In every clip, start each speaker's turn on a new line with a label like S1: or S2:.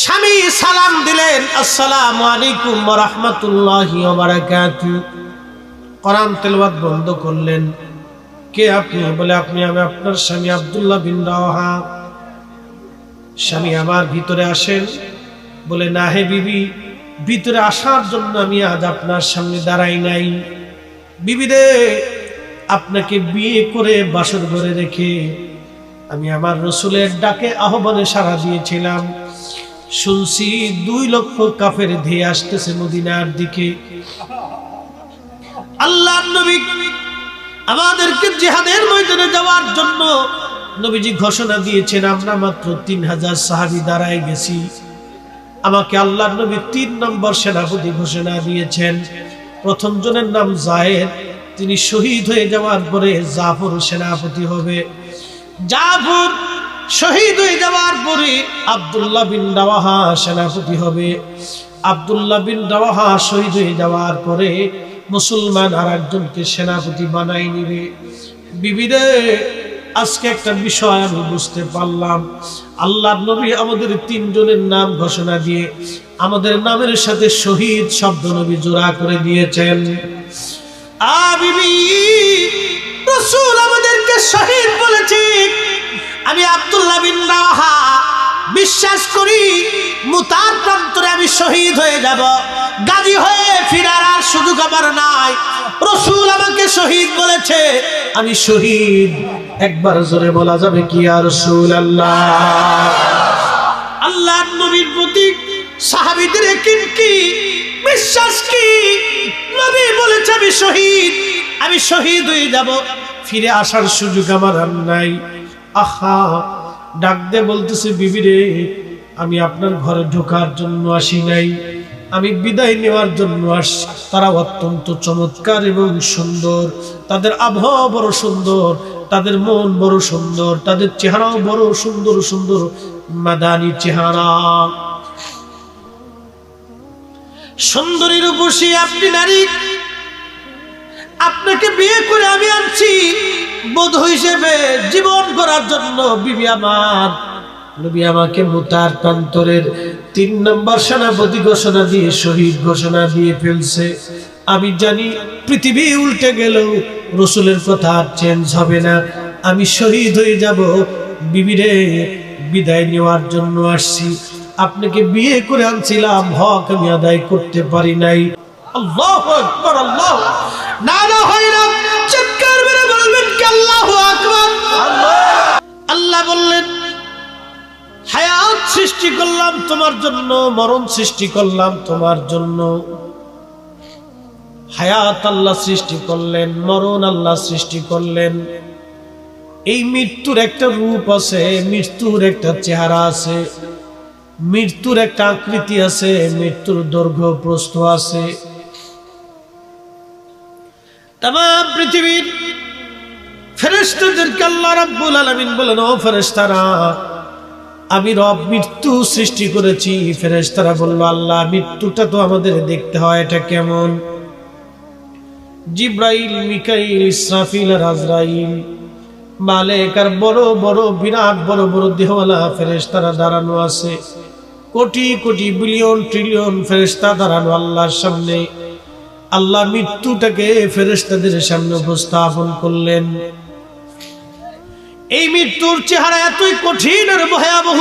S1: স্বামী সালাম দিলেন, আসসালামু আলাইকুম ওয়া রাহমাতুল্লাহি ওয়া বারাকাতুহু। কোরআন তেলাওয়াত বন্ধ করলেন। কে আপনি? বলে আমি আপনার স্বামী আব্দুল্লাহ বিন রাওয়াহা। স্বামী আমার, ভিতরে আসেন। বলে না হে বিবি, ভিতরে আসার জন্য আমি আজ আপনার সামনে দাঁড়াই নাই। বিবি রে, আপনাকে বিয়ে করে বাসর ঘরে রেখে আমি আমার রাসূলের ডাকে আহ্বানে সাড়া দিয়েছিলাম। শুনছি 2 লক্ষ কাফের ধেয়ে আসতেছে মদিনার দিকে। আল্লাহর নবী আমাদেরকে জিহাদের ময়দানে যাওয়ার জন্য নবীজি ঘোষণা দিয়েছেন। আমরা মাত্র 3000 সাহাবী দাঁড়ায় গেছি। আমাকে আল্লাহর নবী 3 নম্বর সেনাপতি ঘোষণা দিয়েছেন। প্রথম জনের নাম যায়েদ, তিনি শহীদ হয়ে যাওয়ার পরে জাফর সেনাপতি হবে। জাফর শহীদ হয়ে যাওয়ার পরে আব্দুল্লাহ বিন রাওয়াহা সেনাপতি হবে। আব্দুল্লাহ বিন রাওয়াহা শহীদ হয়ে যাওয়ার পরে মুসলমান আর একজনকে সেনাপতি বানাই নিবে। বিবিরে, আজকে একটা বিষয় আমি বুঝতে পারলাম। আল্লাহর নবী আমাদের 3 জনের নাম ঘোষণা দিয়ে আমাদের নামের সাথে শহীদ শব্দ নবী জোড়া করে দিয়েছেন। বিবি, রাসূল আমাদেরকে শহীদ বলেছে। আমি আব্দুল্লাহ বিন রাওয়াহা বিশ্বাস করি মুতার প্রান্তরে আমি শহীদ হয়ে যাব, গাজী হয়ে ফিরার আর সুযোগ আমার নাই। রাসূল আমাকে শহীদ বলেছে, আমি শহীদ। একবার জোরে বলা যাবে কি ইয়া রাসূলুল্লাহ? আল্লাহর নবীর প্রতি সাহাবীদের কি বিশ্বাস, কি নবী বলেছে আমি শহীদ হয়ে যাব, ফিরে আসার সুযোগ আমার আর নাই। আহা, ডাক দে বলতেছে, বিবি রে, আমি আপনার ঘরে ঢোকার জন্য আসি নাই, আমি বিদায় নেওয়ার জন্য আসছি। তারা অত্যন্ত চমৎকার এবং সুন্দর, তাদের আবহাওয়া বড় সুন্দর, তাদের মন বড় সুন্দর, তাদের চেহারাও বড় সুন্দর সুন্দর মাদানী চেহারা। সুন্দরী রূপসী আপনি নারী, আপনাকে বিয়ে করে আমি আনছি বধূ হিসেবে জীবন করার জন্য। বিবি আমার, নবী আমাকে মুতার প্রান্তরের 3 নম্বর সেনাপতি ঘোষণা দিয়ে শহীদ ঘোষণা দিয়ে ফেলছে। আমি জানি পৃথিবী উল্টে গেলেও রাসূলের কথা চেঞ্জ হবে না, আমি শহীদ হয়ে যাব। বিবিরে, বিদায় নেওয়ার জন্য আসছি। আপনাকে বিয়ে করে আনছিলাম, হক আমি আদায় করতে পারি নাই। আল্লাহু আকবার, আল্লাহ নারা হয় না, চিৎকার করে বলবেন কি আল্লাহু আকবার। আল্লাহ বললেন, হায়াত সৃষ্টি করলাম তোমার জন্য, মরণ সৃষ্টি করলাম তোমার জন্য। হায়াত আল্লাহ সৃষ্টি করলেন, মরণ আল্লাহ সৃষ্টি করলেন। এই মৃত্যুর একটা রূপ আছে, মৃত্যুর একটা চেহারা আছে, মৃত্যুর একটা আকৃতি আছে, মৃত্যুর দৈর্ঘ্য প্রস্থ আছে। তামাম পৃথিবীর ফেরেশতাদেরকে আল্লাহ রাব্বুল আলামিন বলেন, ও ফেরেশতারা, আমি রব মৃত্যু সৃষ্টি করেছি। ফেরেশতারা বলল, আল্লাহ, মৃত্যুটা তো আমাদের দেখতে হয়, এটা কেমন? জিব্রাইল, মিকাইল, ইসরাফিল আর আজরাইল, মালায়েকার বড় বড় বিরাট বড় বড় দেহওয়ালা ফেরেশতারা দাঁড়ানো আছে। কোটি কোটি বিলিয়ন ট্রিলিয়ন ফেরেশতা দাঁড়ানো আল্লাহর সামনে। আল্লাহ মৃত্যুটাকে ফেরেশতাদের সামনে উপস্থাপন করলেন। এই মৃত্যুর চেহারা এতই কঠিন আর ভয়াবহ,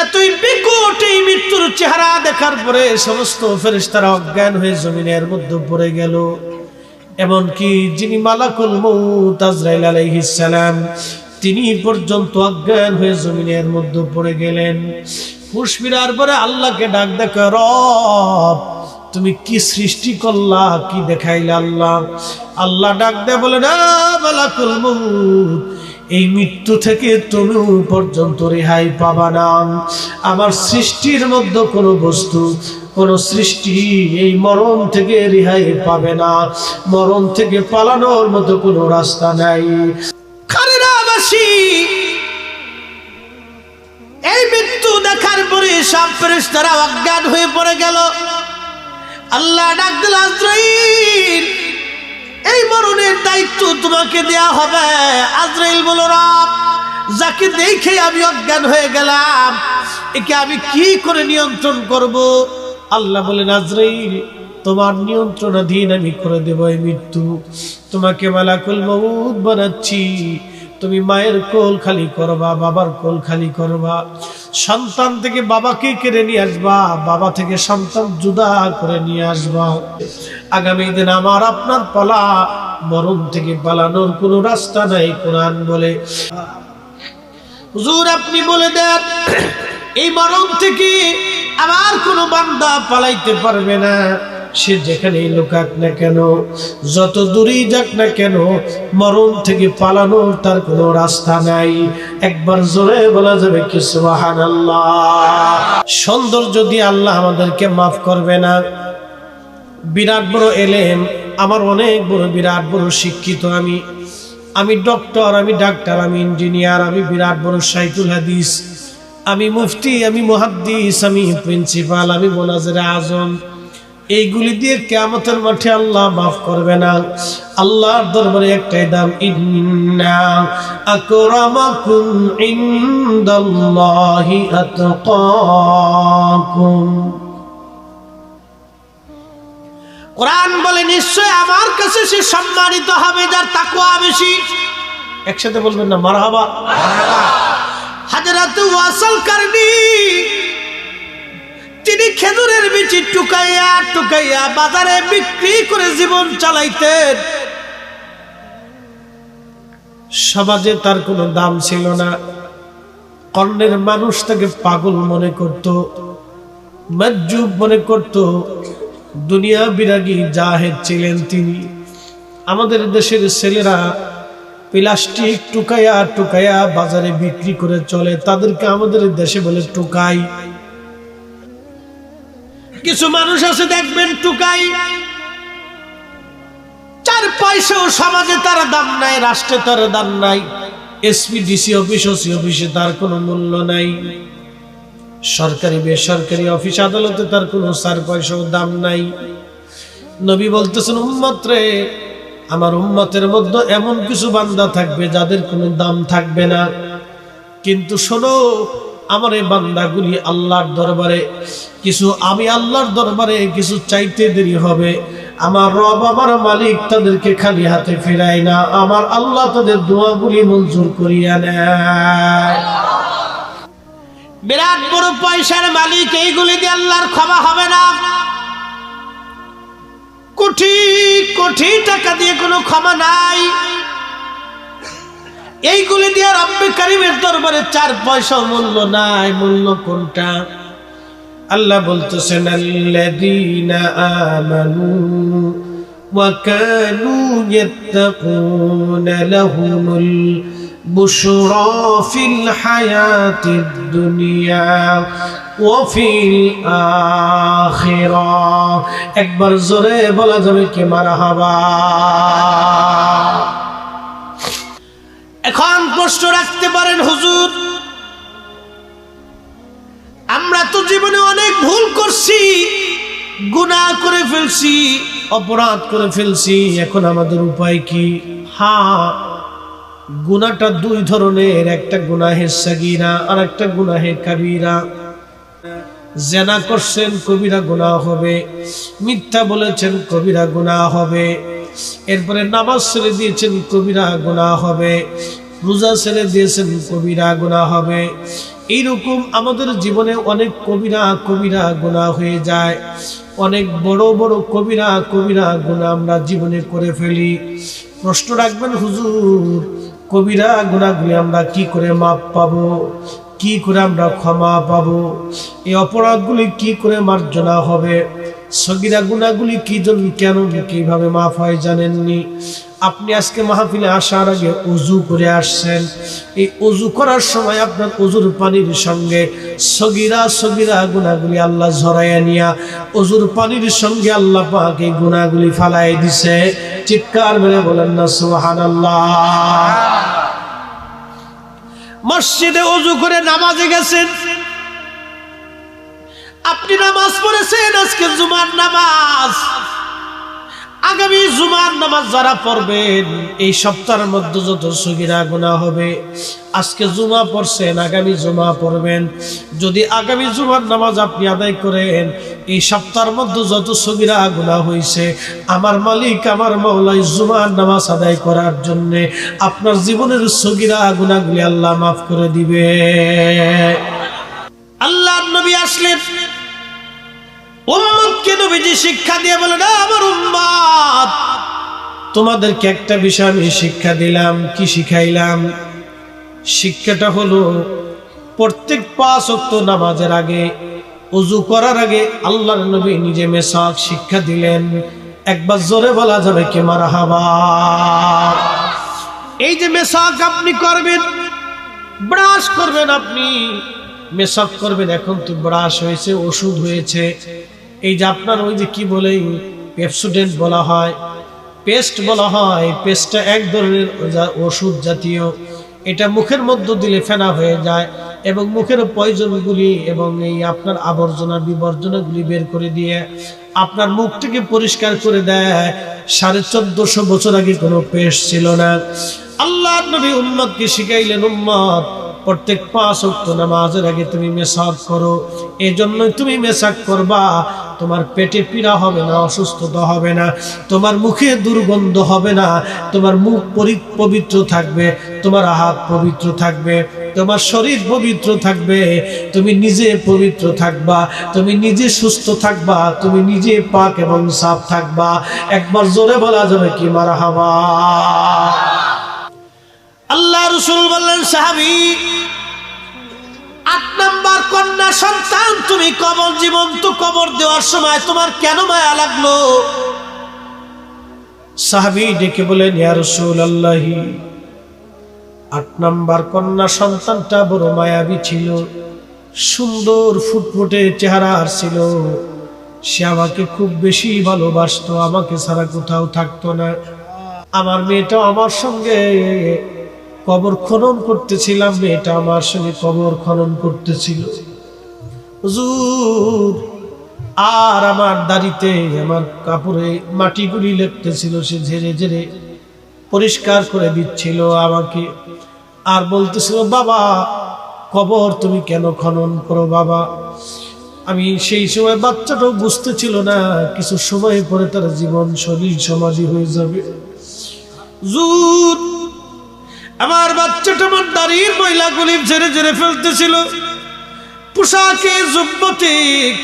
S1: এতই বিকট। এই মৃত্যুর চেহারা দেখার পরে সমস্ত ফেরেশতারা অজ্ঞান হয়ে জমিনের মধ্যে পড়ে গেল। এমনকি যিনি মালাকুল মউত আজরাইল আলাইহিস সালাম, তিনি পর্যন্ত অজ্ঞান হয়ে জমিনের মধ্যে পড়ে গেলেন। হুঁশ ফিরার পরে আল্লাহকে ডাক দেখ, রব, তুমি কি সৃষ্টি করলা, কি দেখাইলা? আল্লাহ ডাক দে বলে, না মালাকুল মউত, এই মৃত্যু থেকে তুমি পর্যন্ত রেহাই পাবা না। আমার সৃষ্টির মধ্যে কোনো বস্তু, কোন সৃষ্টি এই মরণ থেকে রেহাই পাবে না। মরণ থেকে পালানোর মতো কোনো রাস্তা নাই। খালিদাবাসী এই মৃত্যু দেখার পরে সব ফেরেশতারা অজ্ঞান হয়ে পড়ে গেল। আল্লাহ ডাক দিল, আজরাইল, এই মরণের দায়িত্ব তোমাকে দেয়া হবে। আজরাইল বলল, রব, যাকে দেখে আমি অজ্ঞান হয়ে গেলাম, একে আমি কি করে নিয়ন্ত্রণ করব? আল্লাহ বলেন, আজরাইল তোমার নিয়ন্ত্রণাধীন আমি করে দেব এই মৃত্যু। তোমাকে মালাকুল মউত বানাচ্ছি, তুমি মায়ের কোল খালি করবা, বাবার কোল খালি করবা, সন্তান থেকে বাবাকে কেড়ে নিয়ে আসবা, বাবা থেকে সন্তান জুদা করে নিয়ে আসবা। আগামী দিন আমার আপনার পালা, মরণ থেকে পালানোর কোনো রাস্তা নাই। কোরআন বলে, হুজুর আপনি বলে দেন এই মরণ থেকে আমার কোনো বান্দা পালাইতে পারবে না। সে যেখানেই লুকাক না কেন, যত দূরেই যাক না কেন, মরণ থেকে পালানোর তার কোনো রাস্তা নাই। একবার জোরে বলা যাবে কি সুবহানাল্লাহ। সৌন্দর্য দিয়ে আল্লাহ আমাদেরকে মাফ করবে না। বিরাট বড় এলেম, আমার অনেক বড় বিরাট বড় শিক্ষিত, আমি ডক্টর, আমি ডাক্তার, আমি ইঞ্জিনিয়ার, আমি বিরাট বড় শাইখুল হাদিস, আমি মুফতি, আমি মুহাদ্দিস, আমি প্রিন্সিপাল, আমি মুনাজির আজম, এইগুলি দিয়ে কিয়ামতের মাঠে আল্লাহ মাফ করবে না। আল্লাহর দরবারে একটাই দাম, ইন্না আকরামাকুম ইনদাল্লাহি আতকাকুম। কোরআন বলে, নিশ্চয় আমার কাছে সে সম্মানিত হবে যার তাকওয়া বেশি। একসাথে বলবেন না মারহাবা। হযরত ওয়াসল কারনী তিনি খেজুরের বিচি টুকাইয়া টুকাইয়া বাজারে বিক্রি করে জীবন চালাইতেন। সমাজে তার কোনো দাম ছিল না। কর্ণের মানুষ তাকে পাগল মনে করত, মজ্জুব মনে করত, দুনিয়া বিরাগী জাহেদ ছিলেন তিনি। আমাদের দেশের ছেলেরা প্লাস্টিক টুকাইয়া টুকাইয়া বাজারে বিক্রি করে চলে, তাদেরকে আমাদের দেশে বলে টুকাই। কিছু মানুষ আছে দেখবেন টুকাই, 4 পয়সাও সমাজে তার দাম নাই, রাষ্ট্রে তার দাম নাই, এসপি ডিসি অফিস ওসি অফিসে তার কোনো মূল্য নাই, সরকারি বেসরকারি অফিস আদালতে তার কোনো 4 পয়সাও দাম নাই। নবী বলতেছেন, উম্মত রে, আমার উম্মতের মধ্যে এমন কিছু বান্দা থাকবে যাদের কোনো দাম থাকবে না, কিন্তু শোনো, আমার এই বান্দাগুলি আল্লাহর দরবারে কিছু, আমি আল্লাহর দরবারে কিছু চাইতে দেরি হবে, আমার রব আমার মালিক তাদেরকে খালি হাতে ফিরায় না, আমার আল্লাহ তাদের দোয়াগুলি মঞ্জুর করিয়া নেয়। বিরাট বড় পয়সার মালিক, এইগুলি দিয়ে আল্লাহর ক্ষমা হবে না। কোটি কোটি টাকা দিয়ে কোনো ক্ষমা নাই। এইগুলি দিয়ে রব্বে কারীমের দরবারে 4 পয়সা মূল্য নাই। মূল্য কোনটা? আল্লাহ বলতেছেন, আল্লাযীনা আমানু ওয়া কানু ইয়াত্তাকুনা লাহুমুল বুশরা ফিল হায়াতিদ দুনিয়া ওয়া ফিল আখিরাহ। একবার জোরে বলা যাবে কি মারহাবা। এখন প্রশ্ন রাখতে পারেন, হুজুর আমরা তো জীবনে অনেক ভুল করছি, গুনাহ করে ফেলছি, অপরাধ করে ফেলছি, এখন আমাদের উপায় কি? হ্যাঁ, গুনাহটা 2 ধরনের, একটা গুনাহে সাগীরা আর একটা গুনাহে কাবীরা। জিনা করছেন কবিরা গুনাহ হবে, মিথ্যা বলেছেন কবিরা গুনাহ হবে, এরপরে নামাজ ছেড়ে দিয়েছেন কবিরা গুনাহ হবে, রোজা ছেড়ে দিয়েছেন কবিরা গুনাহ হবে। এইরকম আমাদের জীবনে অনেক কবিরা কবিরা গুনাহ হয়ে যায়, অনেক বড় বড় কবিরা কবিরা গুনাহ আমরা জীবনে করে ফেলি। প্রশ্ন রাখবেন, হুজুর কবিরা গুনাহগুলি আমরা কি করে মাপ পাবো, কি করে আমরা ক্ষমা পাবো, এই অপরাধগুলি কি করে মার্জনা হবে, সগীরা গুনাহগুলি কি জন্য কেন কিভাবে মাফ হয় জানেননি? আপনি আজকে মাহফিলে আসার আগে ওযু করে আসছেন, এই ওযু করার সময় আপনার ওযুর পানির সঙ্গে সগীরা সগীরা গুনাহগুলি আল্লাহ ঝরাইয়া নিয়া ওযুর পানির সঙ্গে আল্লাহ পাক এই গুনাহগুলি ফালাই দিছে। চিৎকার মেরে বলেন না সুবহানাল্লাহ। মসজিদে ওযু করে নামাজে গেছেন, আপনি নামাজ পড়েছেন, আজকে জুমার নামাজ, আগামী জুমার নামাজ যারা পড়বেন এই সপ্তাহের মধ্যে যত সগীরা গুনাহ হবে, আজকে জুমা পড়ছেন, আগামী জুমা পড়বেন, যদি আগামী জুমার নামাজ আপনি আদায় করেন, এই সপ্তাহের মধ্যে যত সগীরা গুনাহ হয়েছে, আমার মালিক আমার মাওলা জুমার নামাজ আদায় করার জন্য আপনার জীবনের সগীরা গুনাহগুলি আল্লাহ মাফ করে দিবে। আল্লাহর নবী আসলেন, উম্মতকে নবীজি শিক্ষা দিয়ে বলেন, আমার উম্মত তোমাদেরকে একটা বিষয় আমি শিক্ষা দিলাম। কি শিখাইলাম? শিক্ষাটা হলো প্রত্যেক 5 ওয়াক্ত নামাজের আগে, ওযু করার আগে আল্লাহর নবী নিজে মেসাক শিক্ষা দিলেন। একবার জোরে বলা যাবে কি মারহাবা? এই যে মেসাক আপনি করবেন, ব্রাশ করবেন, আপনি মেসাক করবেন, এখন তো ব্রাশ হয়েছে, ওষুধ হয়েছে, এই যে আপনার ওই যে কি বলে পেপসোডেন্ট বলা হয়, পেস্ট বলা হয়, পেস্টটা এক ধরনের ওষুধ জাতীয়, এটা মুখের মধ্যে দিলে ফেনা হয়ে যায় এবং মুখের পয়জনগুলি এবং এই আপনার আবর্জনা বিবর্জনাগুলি বের করে দিয়ে আপনার মুখটাকে পরিষ্কার করে দেয়। 1450 বছর আগে কোনো পেস্ট ছিল না। আল্লাহর নবী উম্মতকে শিখাইলেন, উম্মত প্রত্যেক 5 ওয়াক্ত নামাজের আগে তুমি মেসাক করো। এই জন্যই তুমি মেসাক করবা, তোমার পেটে পীড়া হবে না, অসুস্থতা হবে না, তোমার মুখে দুর্গন্ধ হবে না, তোমার মুখ পবিত্র থাকবে, তোমার হাত পবিত্র থাকবে, তোমার শরীর পবিত্র থাকবে, তুমি নিজে পবিত্র থাকবা, তুমি নিজে সুস্থ থাকবা, তুমি নিজে পাক এবং সাফ থাকবা। একবার জোরে বলা যাবে কি মারহাবা? আল্লাহ রাসূল বললেন, সাহাবী 8 নাম্বার কন্যা সন্তান তুমি কবর জীবন্ত কবর দেওয়ার সময় তোমার কেন মায়া লাগলো? সাহাবী ডেকে বলেন, ইয়া রাসূলুল্লাহ 8 নাম্বার কন্যা সন্তানটা বড় মায়াবী ছিল, সুন্দর ফুটফুটে চেহারার ছিল, সে আমাকে খুব বেশি ভালোবাসতো, আমাকে ছাড়া কোথাও থাকতো না। আমার মেয়েটা আমার সঙ্গে কবর খনন করতেছিলাম, মেয়েটা আমার সঙ্গে কবর খনন করতেছিল হুজুর, আর আমার দাড়িতে আমার কাপড়ে মাটিগুলি লেপতেছিল, সে ঝেড়ে ঝেড়ে পরিষ্কার করে দিচ্ছিল আমাকে, আর বলতেছিল, বাবা কবর তুমি কেন খনন করো বাবা? আমি সেই সময় বাচ্চাটাও বুঝতেছিল না, কিছু সময় পরে তার জীবন শরীর সমাধি হয়ে যাবে। হুজুর আমার বাচ্চাটা আমার দাড়ির ময়লাগুলি ঝেড়ে ঝেড়ে ফেলতেছিল, পোশাকে জুব্বতে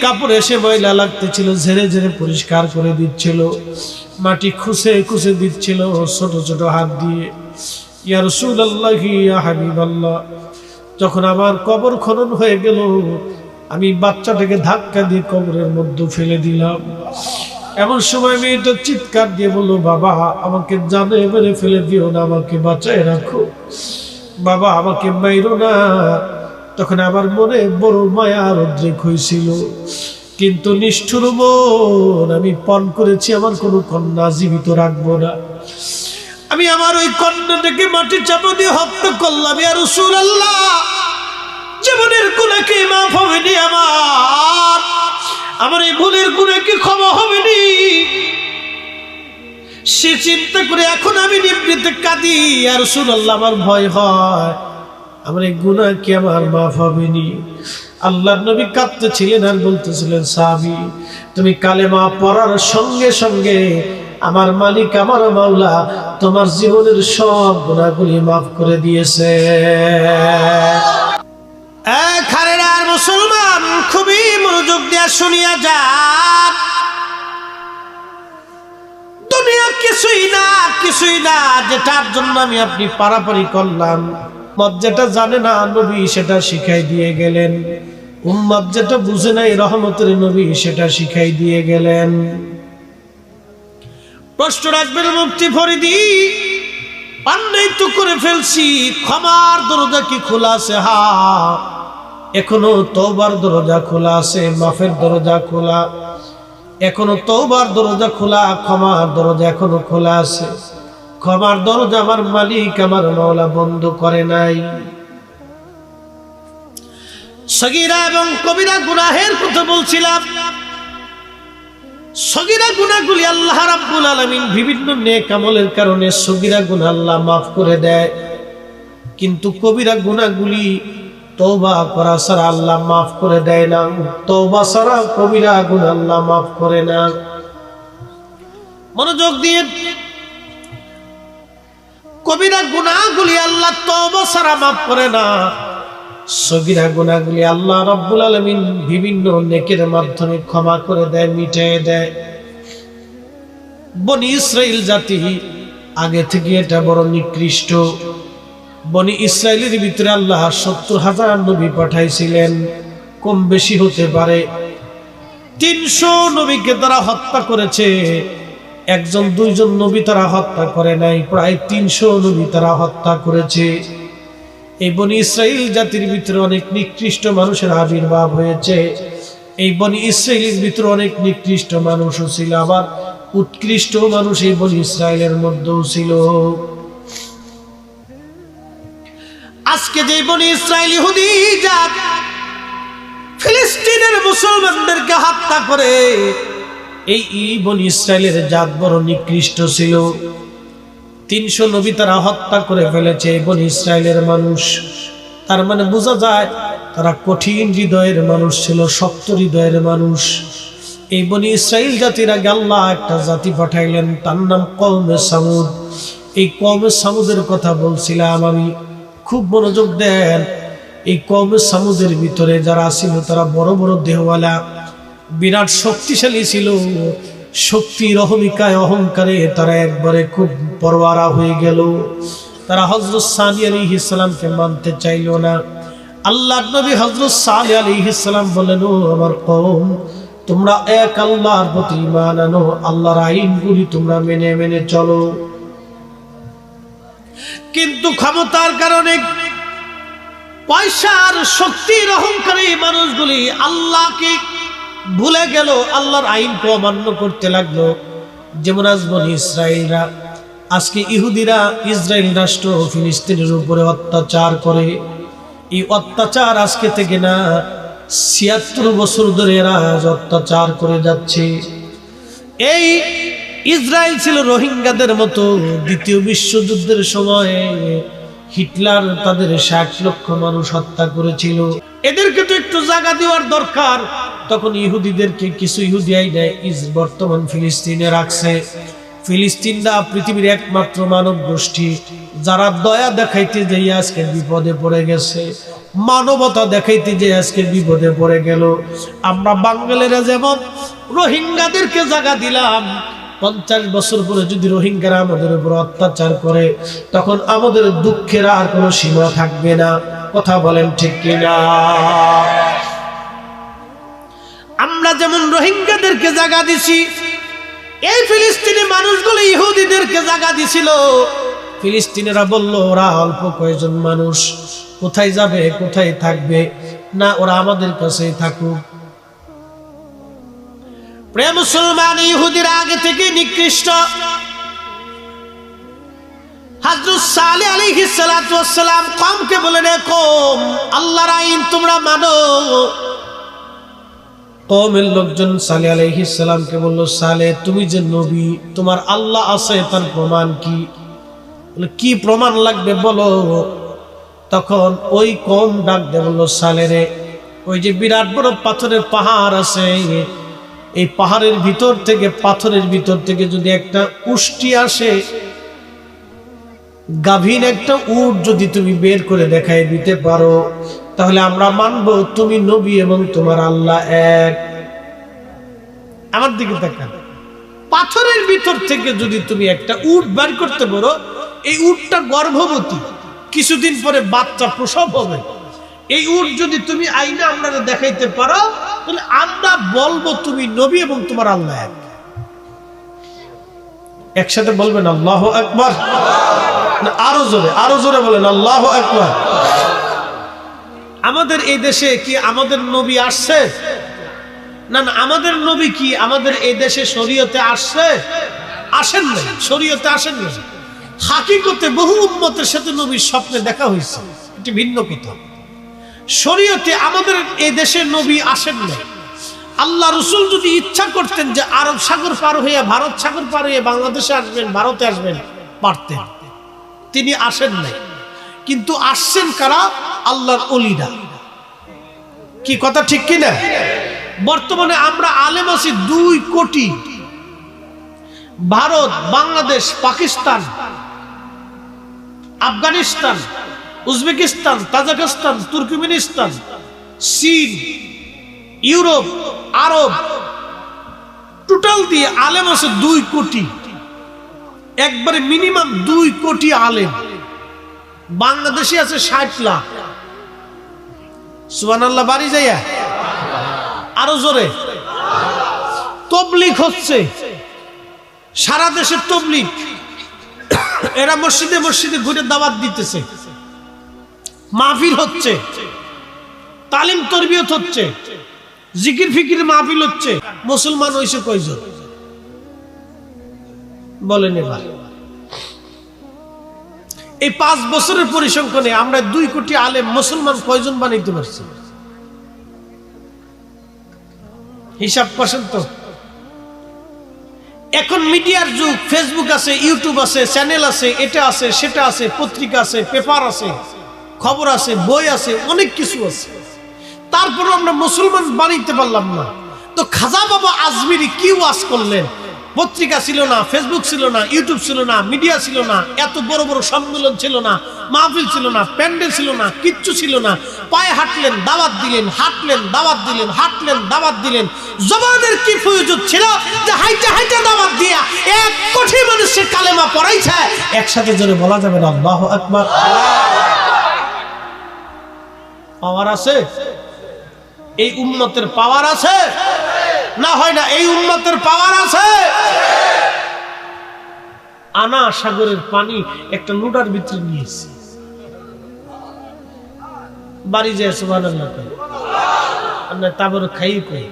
S1: কাপড়ে সে ময়লা লাগতেছিল, ঝেড়ে ঝেড়ে পরিষ্কার করে দিচ্ছিল, মাটি খুশে খুশে দিচ্ছিল ছোট ছোট হাত দিয়ে। ইয়া রাসূলুল্লাহ ইয়া হাবিবাল্লাহ, যখন আমার কবর খনন হয়ে গেল, আমি বাচ্চাটাকে ধাক্কা দিয়ে কবরের মধ্যে ফেলে দিলাম। এমন সময় মেয়েটা চিৎকার দিয়ে বলল, বাবা আমাকে জানে মেরে ফেলে দিও না, আমাকে বাঁচায় রাখো, বাবা আমাকে মাইরো না। তখন আমার মনে বড় মায়া আর উদ্রেক হয়েছিল, কিন্তু নিষ্ঠুর মন, আমি পণ করেছি আমার কোনো কন্যা জীবিত রাখবো না। আমি আমার ওই কন্যাটাকে মাটি চাপা দিয়ে হত্যা করলাম। ইয়া রাসূলুল্লাহ জীবনের গুনাহ কি মাফ হবেনি? আমার এই ভুলের গুনাহ কি ক্ষমা হবেনি? সে চিন্তা করে এখন আমি নিভৃতে কাঁদি। ইয়া রাসূলুল্লাহ আমার ভয় হয়, আমার এই গুনাহ কি আমার মাফ হবেনি? আল্লাহর নবী কাঁদতেছিলেন আর বলতেছিলেন, সাহাবী তুমি কালেমা পড়ার সঙ্গে সঙ্গে আমার মালিক আমার মাওলা তোমার জীবনের সব গুনাহগুলি মাফ করে দিয়েছে। খারেরার মুসলমান খুবই মনোযোগ দিয়ে শুনিয়া যান, দুনিয়া কিছুই না, কিছুই না যেটার জন্য আমি আপনি পারাপারি করলাম। উম্মত যেটা জানে না নবী সেটা শিখাই দিয়ে গেলেন, উম্মত যেটা বুঝে নাই রহমতের নবী সেটা শিখাই দিয়ে গেলেন। প্রশ্ন রাখবেন, মুফতি ফরিদি অন্যায় তো করে ফেলছি, ক্ষমার দরজা কি খোলা আছে? হ্যাঁ, এখনো তওবার দরজা খোলা আছে, মাফের দরজা খোলা, এখনো তওবার দরজা খোলা, ক্ষমার দরজা এখনো খোলা আছে। ক্ষমার দরজা আমার মালিক আমার মাওলা বন্ধ করে নাই। সগীরা এবং কবিরা গুনাহের কথা বলছিলাম। সগীরা গুনাহগুলি আল্লাহ রাব্বুল আলামিন বিভিন্ন নেক আমলের কারণে সগীরা গুনাহ আল্লাহ মাফ করে দেয়, কিন্তু কবিরা গুনাহগুলি তওবা করা ছাড়া আল্লাহ মাফ করে দেয় না। তওবা ছাড়া কবিরা গুনাহ আল্লাহ মাফ করে না। মনোযোগ দিয়ে, কবিরা গুনাহগুলি আল্লাহ তওবা ছাড়া মাফ করে না, সগীরা গুনাহগুলি আল্লাহ রাব্বুল আলামিন বিভিন্ন নেকের মাধ্যমে ক্ষমা করে দেয়, মিটিয়ে দেয়। বনি ইসরাইল জাতি আগে থেকে এটা বড় নিকৃষ্ট। বনি ইসরাইলের ভিতরে আল্লাহ ৭০,০০০ নবী পাঠাইছিলেন, কম বেশি হতে পারে। ৩০০ নবীকে তারা হত্যা করেছে, একজন দুইজন নবী তারা হত্যা করে নাই, প্রায় ৩০০ নবী তারা হত্যা করেছে। এই বনি ইসরাইল জাতির ভিতরে অনেক নিকৃষ্ট মানুষের আবির্ভাব হয়েছে। এই বনি ইসরাইলের ভিতরে অনেক নিকৃষ্ট মানুষও ছিল, আবার উৎকৃষ্ট মানুষ এই বনি ইসরাইলের মধ্যেও ছিল। আজকে যে বনি ইসরাইল ইহুদি জাত ফিলিস্তিনের মুসলমানদেরকে হত্যা করে, এই বনি ইসরাইলের জাত বড় নিকৃষ্ট ছিল। ৩০০ নবী তারা হত্যা করে ফেলেছে এই বনি ইসরাইলের মানুষ। তার মানে বোঝা যায় তারা কঠিন হৃদয়ের মানুষ ছিল, শক্ত হৃদয়ের মানুষ। এই বনি ইসরাইল জাতির আগে আল্লাহ একটা জাতি পাঠাইলেন, তার নাম কওমে সামুদ। এই কওমে সামুদের কথা বলছিলাম আমি, খুব মনোযোগ দেন। এই কওমে সামুদের ভিতরে যারা ছিল তারা বড় বড় দেহওয়ালা, বিরাট শক্তিশালী ছিল। শক্তির অহমিকায় অহংকারে তারা একবারে খুব পরোয়ারা হয়ে গেল। তারা হযরত সালেহ আলাইহিস সালামকে মানতে চাইল না। আল্লাহর নবী হযরত সালেহ আলাইহিস সালাম বলেন, ও আমার কওম, তোমরা এক আল্লাহর প্রতি ঈমান আনো, আল্লাহর আইনগুলি তোমরা মেনে মেনে চলো। কিন্তু ক্ষমতার কারণে, পয়সার শক্তির অহংকারী মানুষগুলি আল্লাহকে ভুলে গেল, আল্লাহর আইনকে অমান্য করতে লাগলো। যেমন আজ বনি ইসরাইলরা, আজকে ইহুদিরা ইসরায়েল রাষ্ট্র ফিলিস্তিনের উপরে অত্যাচার করে। এই অত্যাচার আজকে থেকে না, ৭৬ বছর ধরে এরা অত্যাচার করে যাচ্ছে। এই ইসরায়েল ছিল রোহিঙ্গাদের মতো। দ্বিতীয় বিশ্বযুদ্ধের সময় হিটলার তাদের ৬০ লক্ষ মানুষ হত্যা করেছিল। এদেরকে তো একটু জায়গা দেওয়ার দরকার। তখন ইহুদিদেরকে কিছু ইহুদি আইনে বর্তমান ফিলিস্তিনে রাখছে। ফিলিস্তিনরা পৃথিবীর একমাত্র মানব গোষ্ঠী যারা দয়া দেখাইতে যে আজকে বিপদে পড়ে গেছে, মানবতা দেখাইতে যে আজকে বিপদে পড়ে গেল। আমরা বাঙালিরা যেমন রোহিঙ্গাদেরকে জায়গা দিলাম, ৫০ বছর পরে যদি রোহিঙ্গারা আমাদের উপর অত্যাচার করে, তখন আমাদের দুঃখের আর কোনো সীমা থাকবে না। কথা বলেন ঠিক কিনা? আমরা যেমন রোহিঙ্গাদেরকে জায়গা দিছি, এই ফিলিস্তিনি মানুষগুলো ইহুদিদেরকে জায়গা দিছিল। ফিলিস্তিনিরা বলল, ওরা অল্প কয়েকজন মানুষ, কোথায় যাবে, কোথায় থাকবে, না ওরা আমাদের কাছেই থাকুক। প্রিয় মুসলমান, ইহুদিরা আগে থেকে নিকৃষ্ট। হযরত সালেহ আলাইহিস সালাতু ওয়াস সালাম কওমকে বলেন, কওম, আল্লাহর আইন তোমরা মানো। কওমের লোকজন সালেহ আলাইহিস সালামকে বলল, সালেহ, তুমি যে নবী, তোমার আল্লাহ আছে, তার প্রমাণ কি? বলে, কি প্রমাণ লাগবে বলো। তখন ওই কওম ডাক দিয়ে বলল, সালেহ রে, ওই যে বিরাট বড় পাথরের পাহাড় আছে, এই পাহাড়ের ভিতর থেকে, পাথরের ভিতর থেকে যদি একটা উষ্টি আসে, গাভীন একটা উট যদি তুমি বের করে দেখাই দিতে পারো, তাহলে আমরা মানব তুমি নবী এবং তোমার আল্লাহ এক। আমার দিকে তাকান, পাথরের ভিতর থেকে যদি তুমি একটা উট বের করতে পারো, এই উটটা গর্ভবতী, কিছুদিন পরে বাচ্চা প্রসব হবে, এই উট যদি তুমি আইনা আমরা দেখাইতে পারো, তাহলে আমরা বলবো তুমি নবী এবং তোমার আল্লাহ এক। একসাথে বলবেন আল্লাহু আকবার, না আরো জোরে বলেন আল্লাহু আকবার। আমাদের এই দেশে কি আমাদের নবী আসছে? না না, আমাদের নবী কি আমাদের এই দেশে শরীয়তে আসছে? আসেন নাই, শরীয়তে আসেন নাই। হাকিকতে বহু উম্মতের সাথে নবীর স্বপ্নে দেখা হয়েছে, এটি ভিন্ন কথা। শরীয়তে আমাদের এই দেশের নবী আসেন নাই। আল্লাহ রসুল যদি ইচ্ছা করতেন যে আরব সাগর পার হয়ে ভারত সাগর পার হয়ে বাংলাদেশে আসবেন, ভারতে আসবেন, পারতেন। তিনি আসেন নাই, কিন্তু আসছেন কারা? আল্লাহর ওলিরা। কি কথা ঠিক কিনা? বর্তমানে আমরা আলেম আছি 2 কোটি। Bharat, Bangladesh, Pakistan, Afghanistan, Uzbekistan, Tajikistan, Turkmenistan, চীন, ইউরোপ, আরব, টোটাল দিয়ে আলেম আছে 2 কোটি। একবারে মিনিমাম 2 কোটি আলেম। বাংলাদেশে আছে 60 লাখ। সুবহানাল্লাহ। বাড়ি যাইয়া আরো জোরে। তাবলীগ হচ্ছে সারা দেশে, তাবলীগ। এরা মসজিদে মসজিদে ঘুরে দাওয়াত দিতেছে, মাহফিল হচ্ছে, তালিম তরবিয়ত হচ্ছে, জিকির ফিকির মাহফিল হচ্ছে। মুসলমান হইছে কয়জন বলেন এবার? এই 5 বছরের পরিসংখ্যানে আমরা 2 কোটি আলেম, মুসলমান কয়জন বানাইতে পারছি? হিসাব করছেন তো? এখন মিডিয়ার যুগ, ফেসবুক আছে, ইউটিউব আছে, চ্যানেল আছে, এটা আছে, সেটা আছে, পত্রিকা আছে, পেপার আছে, খবর আছে, বই আছে, অনেক কিছু আছে। তারপরে আমরা মুসলমান বানাইতে পারলাম না। তো খাজা বাবা আজমিরি কি ওয়াজ করলেন? পত্রিকা ছিল না, ফেসবুক ছিল না, ইউটিউব ছিল না, মিডিয়া ছিল না, এত বড় বড় সম্মেলন ছিল না, মাহফিল ছিল না, প্যান্ডেল ছিল না, কিচ্ছু ছিল না। পায়ে হাঁটলেন, দাওয়াত দিলেন, হাঁটলেন, দাওয়াত দিলেন, হাঁটলেন, দাওয়াত দিলেন। জবানের কি প্রয়োজন ছিল যে হাইটা হাইটা দাওয়াত দিয়া 1 কোটি মানুষের কালেমা পড়াইছে? একসাথে জোরে বলা যাবে না আল্লাহু আকবার? পাওয়ার আছে? এই উম্মতের পাওয়ার আছে না? হয় না? এই উম্মতের পাওয়ার আছে। আনা সাগরের পানি একটা লুডার ভিতরে নিয়েছি, বাড়ি যায় সুবহানাল্লাহ কই, আমরা তারপরে খাই কই,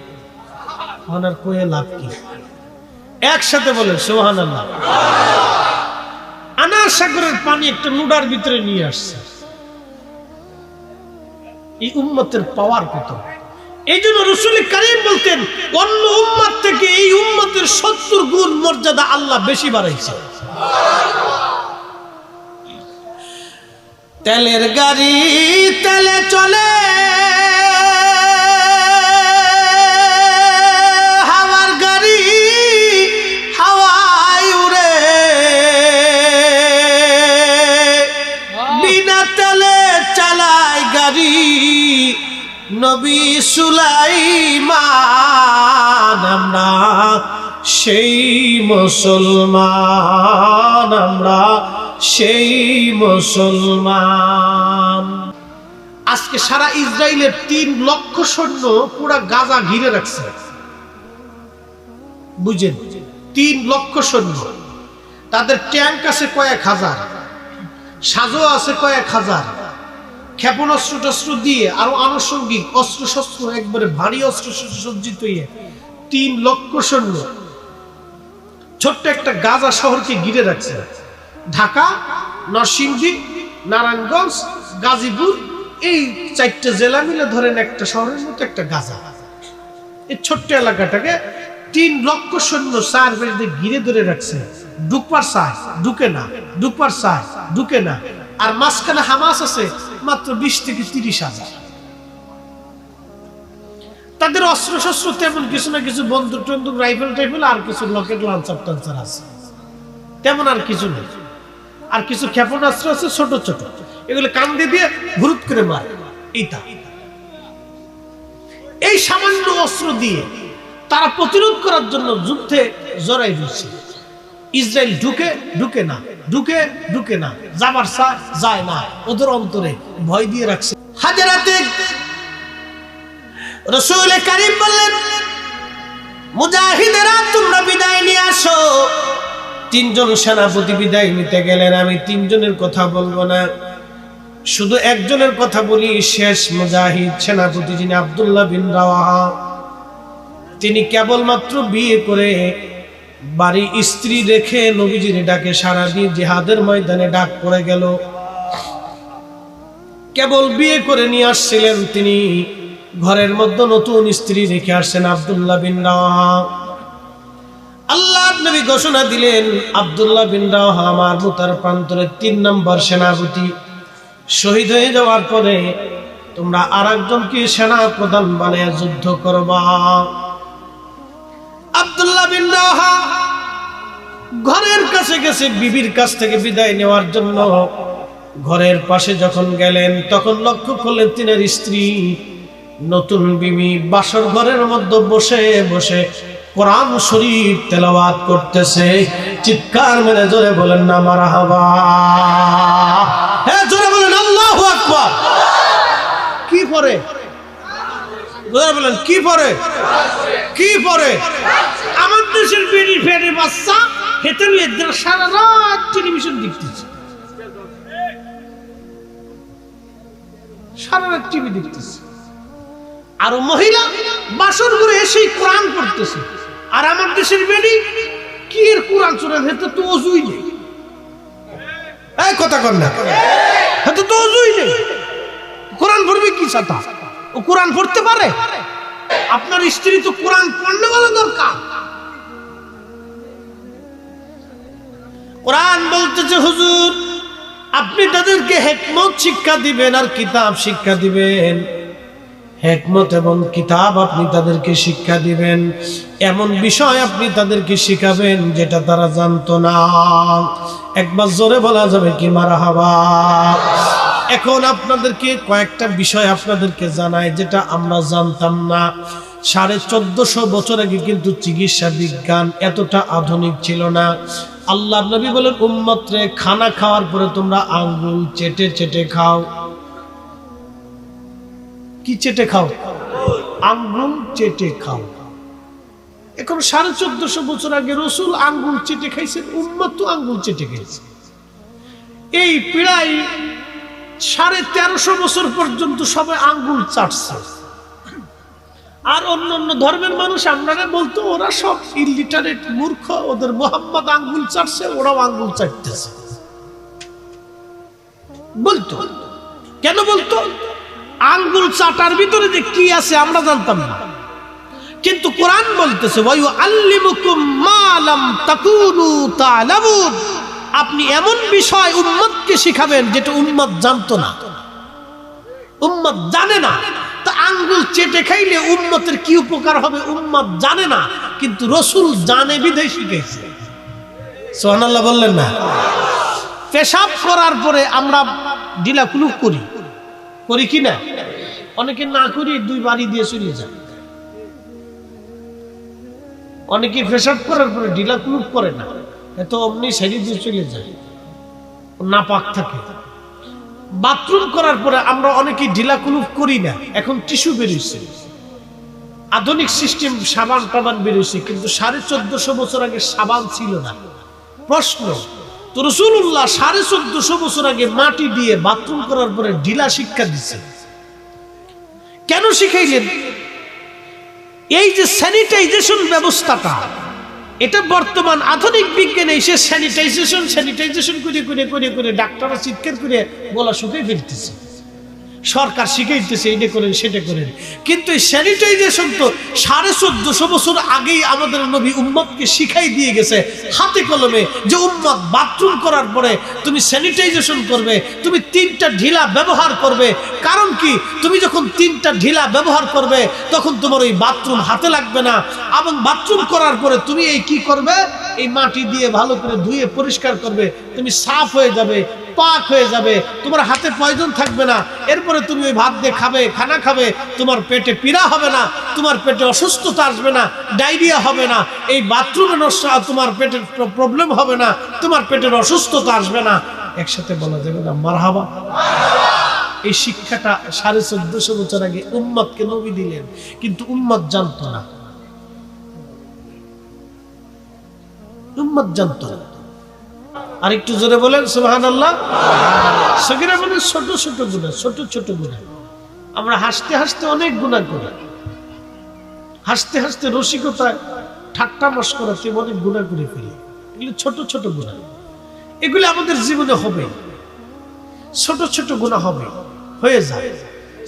S1: ওনার কয়ে লাভ কি? একসাথে বলে সুবহানাল্লাহ। আনা সাগরের পানি একটা লুডার ভিতরে নিয়ে আসছে। এই উম্মতের পাওয়ার কত! এই জন্য রাসূল কারীম বলতেন, অন্য উম্মত থেকে এই উম্মতের 70 গুণ মর্যাদা আল্লাহ বেশি বাড়াইছে। তেলের গাড়ি তেলে চলে, হাওয়ার গাড়ি হাওয়ায় উড়ে, বিনা তেলে চালায় গাড়ি নবী সুলাইমান। আমরা সেই মুসলমান, আমরা সেই মুসলমান। আজকে সারা ইসরায়েলের 3 লক্ষ সৈন্য পুরা গাজা ঘিরে রাখছে। বুঝেন? 3 লক্ষ সৈন্য। তাদের ট্যাঙ্ক আছে কয়েক হাজার, সাজো আছে কয়েক হাজার, ক্ষেপণাস্ত্র টস্ত্র দিয়ে আরো আনুষঙ্গিক অস্ত্র শস্ত্র, একবারে ভারী অস্ত্র সজ্জিত হয়ে 3 লক্ষ সৈন্য ছোট্ট একটা গাজা শহরকে ঘিরে রাখছে। ঢাকা, নরসিংদী, নারায়ণগঞ্জ, গাজীপুর, এই 4টে জেলা মিলে ধরেন একটা শহরের মতো একটা গাজা। এই ছোট্ট এলাকাটাকে 3 লক্ষ সৈন্য 4 বেজে ঘিরে ধরে রাখছে। ঢুকবার চায়, ঢুকে না, ঢুকবার চায়, ঢুকে না। আর মাঝখানে হামাস আছে মাত্র 20 থেকে 30 হাজার। তাদের অস্ত্র শস্ত্র তেমন কিছু না, কিছু বন্দুক টন্দুক, রাইফেল টাইফেল, আর কিছু লকেট লাঞ্চার টাঞ্চার আছে, তেমন আর কিছু নেই। আর কিছু ক্ষেপণাস্ত্র আছে ছোট ছোট, এগুলো কান্দে দিয়ে ভুরুত করে মারে। এইটা, এই সামান্য অস্ত্র দিয়ে তারা প্রতিরোধ করার জন্য যুদ্ধে জড়াই দিচ্ছে। ইসরায়েল ঢুকে না, ঢুকে না, যাবার যায় না, ওদের অন্তরে ভয় দিয়ে রাখছে। হাজারাতে রাসূল কারীম বললেন, মুজাহিদেরা তোমরা বিদায় নিয়ে আসো। 3 জন সেনাপতি বিদায় নিতে গেলেন। আমি 3 জনের কথা বলবো না, শুধু একজনের কথা বলি। শেষ মুজাহিদ সেনাপতি যিনি আব্দুল্লাহ বিন রাওয়াহা, তিনি কেবলমাত্র বিয়ে করে বাড়ি স্ত্রী রেখে নবীজির ডাকে সাড়া দিয়ে জিহাদের ময়দানে ডাক পড়ে গেল। কেবল বিয়ে করে নিয়ে আসছিলেন তিনি, ঘরের মধ্যে নতুন স্ত্রী রেখে আসছেন আব্দুল্লাহ বিন রাওয়াহা। আল্লাহর নবী ঘোষণা দিলেন, আব্দুল্লাহ বিন রাওয়াহা আমার মুতার প্রান্তরের 3 নম্বর সেনাপতি। শহীদ হয়ে যাওয়ার পরে তোমরা আরেকজনকে সেনা প্রধান বানিয়ে যুদ্ধ করবা। আব্দুল্লাহ বিন রাওয়াহা ঘরের কাছে গেছে বিবির কাছ থেকে বিদায় নেওয়ার জন্য। ঘরের পাশে যখন গেলেন তখন লক্ষ্য করলেন তিনার স্ত্রী নতুন বিবি বাসর ঘরের মধ্যে বসে বসে কোরআন শরীফ তেলাওয়াত করতেছে। চিৎকার মেরে জোরে বলেন না মারহাবা, হ্যাঁ জোরে বলেন আল্লাহু আকবার। কি পড়ে? জোরে বলেন কি পড়ে? কি পড়ে? আমার দেশের বেরি ফেরে বাচ্চা হেতে নিয়ে সারা রাত টেলিভিশন দেখতেছে, সারা রাত টিভি দেখতেছে। আর মহিলা বাসর ঘরে এসে কোরআন পড়তেছে। আর আমার দেশের বেরি কি এর কোরআন চলে হেতে তো অজুই নেই। এই কথা কর না, হেতে তো অজুই নেই। কোরআন পড়বে কি সাথে? ও কোরআন পড়তে পারে? আপনার স্ত্রী তো কোরআন পড়তে বলা দরকার। কোরআন বলতেছে হুজুর আপনি তাদেরকে হিকমত শিক্ষা দিবেন আর কিতাব শিক্ষা দিবেন। হিকমত এবং কিতাব আপনি তাদেরকে শিক্ষা দিবেন, এমন বিষয় আপনি তাদেরকে শিখাবেন যেটা তারা জানতো না। একবার জোরে বলা যাবে কি মারহাবা। এখন আপনাদেরকে কয়েকটা বিষয় আপনাদেরকে জানাই যেটা আমরা জানতাম না। 1450 বছর আগে কিন্তু চিকিৎসা বিজ্ঞান এতটা আধুনিক ছিল না। আল্লাহর নবী বলেন উম্মত রে খানা খাওয়ার পরে তোমরা আঙ্গুল চেটে চেটে খাও। কি চেটে খাও? আঙ্গুল চেটে খাও। এখন 1450 বছর আগে রসুল আঙ্গুল চেটে খাইছেন, উম্মত তো আঙ্গুল চেটে খাইছে। এই পীড়াই 1350 বছর পর্যন্ত সবাই আঙ্গুল চাটছে। আর অন্য অন্য ধর্মের মানুষ আপনারা বলতো ওরা সব ইলিটারেট মূর্খ, ওদের মোহাম্মদ আঙ্গুল চাটছে, ওরাও আঙ্গুল চাটতেছে বলতো। কেন বলতো? আঙ্গুল চাটার ভিতরে যে কি আছে আমরা জানতাম না। কিন্তু কোরআন বলতেছে ওয়ায়ুআল্লিমুকুম মা লাম তাকুনু তা'লামুন, আপনি এমন বিষয় উম্মতকে শিখাবেন যেটা উম্মত জানতো না, উম্মত জানে না। তো আঙ্গুল চেটে খাইলে উম্মতের কি উপকার হবে উম্মত জানে না, কিন্তু রাসূল জানে বিধায় শিখাইছে। সুবহানাল্লাহ বললেন না? পেশাব করার পরে আমরা ঢিলা কুলুপ করি, করি কি না? অনেকে না করি 2 বাড়ি দিয়ে চলে যায়। অনেকে পেশাব করার পরে ঢিলা কুলুপ করে না, এত অমনি সাইডে দিয়ে চলে যায়, না পাক থাকে। বাথরুম করার পরে আমরা অনেকে ঢিলা কুলুপ করি না। এখন টিস্যু বেরিয়েছে, আধুনিক সিস্টেম, সাবান টাবান বেরিয়েছে, কিন্তু 1450 বছর আগে সাবান ছিল না। প্রশ্ন, তো রাসূলুল্লাহ 1450 বছর আগে মাটি দিয়ে বাথরুম করার পরে ঢিলা শিক্ষা দিচ্ছে, কেন শিখাইলেন? এই যে স্যানিটাইজেশন ব্যবস্থাটা, এটা বর্তমান আধুনিক বিজ্ঞানে এসে স্যানিটাইজেশন করে ডাক্তাররা চিৎকার করে গলা শুকিয়ে ফেলতেছে। সরকার শিখাইতেছে এটা করেন সেটা করেন, কিন্তু এই স্যানিটাইজেশন তো 1450 বছর আগেই আমাদের নবী উম্মতকে শিখাই দিয়ে গেছে হাতে কলমে, যে উম্মত বাথরুম করার পরে তুমি স্যানিটাইজেশন করবে, তুমি 3টা ঢিলা ব্যবহার করবে। কারণ কি? তুমি যখন 3টা ঢিলা ব্যবহার করবে তখন তোমার ওই বাথরুম হাতে লাগবে না, এবং বাথরুম করার পরে তুমি এই কি করবে, এই মাটি দিয়ে ভালো করে ধুয়ে পরিষ্কার করবে, তুমি সাফ হয়ে যাবে, পাক হয়ে যাবে, তোমার হাতে পয়জন থাকবে না। এরপরে তুমি ওই ভাত দিয়ে খাবে, খানা খাবে, তোমার পেটে পীড়া হবে না, তোমার পেটে অসুস্থতা আসবে না, ডায়রিয়া হবে না, এই বাথরুমে নষ্ট তোমার পেটের প্রবলেম হবে না, তোমার পেটের অসুস্থতা আসবে না। একসাথে বলা যাবে না মারহাবা? এই শিক্ষাটা 1450 বছর আগে উম্মতকে নবী দিলেন, কিন্তু উম্মত জানতো না, উম্মত জানতো না। আর একটু জোরে বলেন সুবহানাল্লাহ। সগীরা মানে ছোট ছোট গুনাহ, ছোট ছোট গুনাহ। আমরা হাসতে হাসতে অনেক গুনাহ করি, হাসতে হাসতে রসিকতায় ঠাট্টা মশকরাতে অনেক গুনাহ করে ফেলি। এগুলো ছোট ছোট গুনাহ, এগুলো আমাদের জীবনে হবে, ছোট ছোট গুনাহ হবে, হয়ে যায়।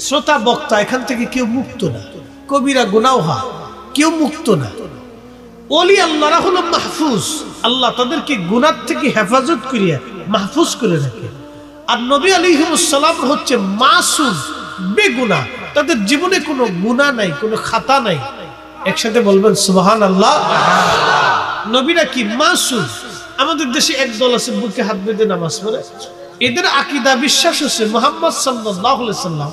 S1: শ্রোতা বক্তা এখান থেকে কেউ মুক্ত না, কবিরা গুনাহ হয় কেউ মুক্ত না। ওলি আল্লাহরা হলো মাহফুজ, আল্লাহ তাদেরকে গুনাহ থেকে হেফাজত করিয়া মাহফুজ করে রাখে। আর নবী আলাইহিস সালাম হচ্ছে মাসুম, বেগুনাহ, তাদের জীবনে কোনো গুনাহ নাই, কোনো খাতা নাই। একসাথে বলবেন সুবহানাল্লাহ। নবীরা কি মাসুম। আমাদের দেশে একদল আছে বুকে হাত বেঁধে নামাজ পড়ে, এদের আকীদা বিশ্বাস হচ্ছে মুহাম্মদ সাল্লাল্লাহু আলাইহি সাল্লাম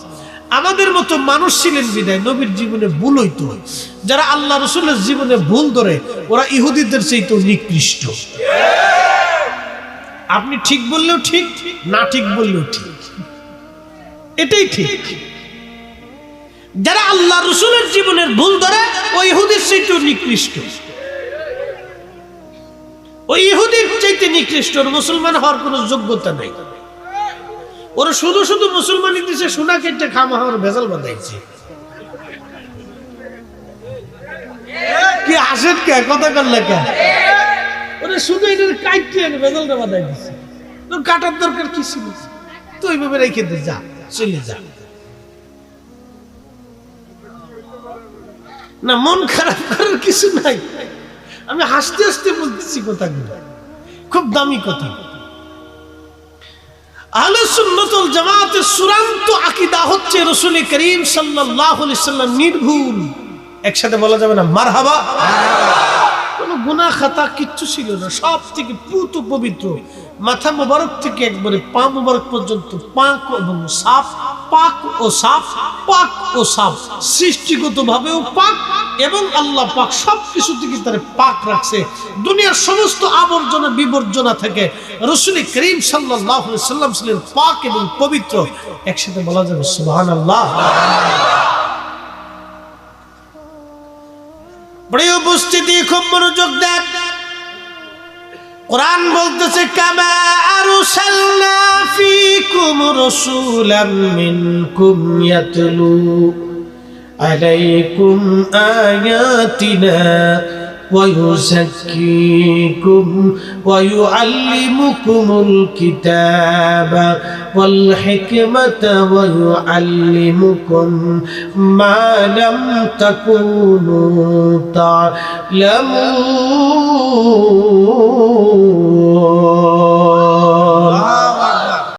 S1: আমাদের মতো মানুষ ছিলেন বিদায় নবীর জীবনে ভুল হইতো। যারা আল্লাহ রাসূলের জীবনে ভুল ধরে ওরা ইহুদিদের চাইতেও নিকৃষ্ট। আপনি ঠিক বললেও ঠিক, না ঠিক বললেও ঠিক, এটাই ঠিক। যারা আল্লাহ রাসূলের জীবনের ভুল ধরে ওই ইহুদির চাইতেও নিকৃষ্ট, ওই ইহুদির চাইতে নিকৃষ্ট। মুসলমান হওয়ার কোনো যোগ্যতা নাই। ওরা শুধু শুধু মুসলমানি দিছে, সোনা কেটে খামা হওয়ার ভেজাল বাঁধাইছে। কি হাসেন কে, কথা করলে কে? ওরা শুধু এটার কাটতে ভেজালটা বাঁধাই দিছে। তো কাটার দরকার কি ছিল? তো ওইভাবে রেখে দে, যা চলে যা। না, মন খারাপ করার কিছু নাই। আমি হাসতে হাসতে বলতেছি কথাগুলো, খুব দামি কথা। আহলে সুন্নাত ওয়াল জামাতের চূড়ান্ত আকীদা হচ্ছে রাসূল করিম সাল্লাল্লাহু আলাইহি সাল্লাম নির্ভুল। একসাথে বলা যাবে না মারহাবা? কোনো গুনাহ খাতা কিচ্ছু ছিল না, সব থেকে পুত পবিত্র। মাথা মোবারক থেকে একবারে পা মোবারক পর্যন্ত পাক এবং সাফ, পাক ও সাফ, পাক ও সাফ। সৃষ্টিগত ভাবেও পাক এবং আল্লাহ পাক সবকিছু থেকে তারে পাক রাখছে। দুনিয়ার সমস্ত আবর্জনা বিবর্জনা থেকে রাসূল করিম সাল্লাল্লাহু আলাইহি সাল্লাম ছিলেন পাক এবং পবিত্র। একসাথে বলা যাবে সুবহানাল্লাহ। প্রিয় উপস্থিতি, খুব মনোযোগ দেন। কোরআন বলতেছে কামা আরসালনা ফীকুম রাসূলাম মিনকুম ইয়াতলু আলাইকুম আয়াতিনা ওয়া ইউযাক্কিকুম ওয়া ইউআল্লিমুকুমুল কিতাবা ওয়াল হিকমাতা ওয়া ইউআল্লিমুকুম মা লাম তাকুনু তা'লামুন।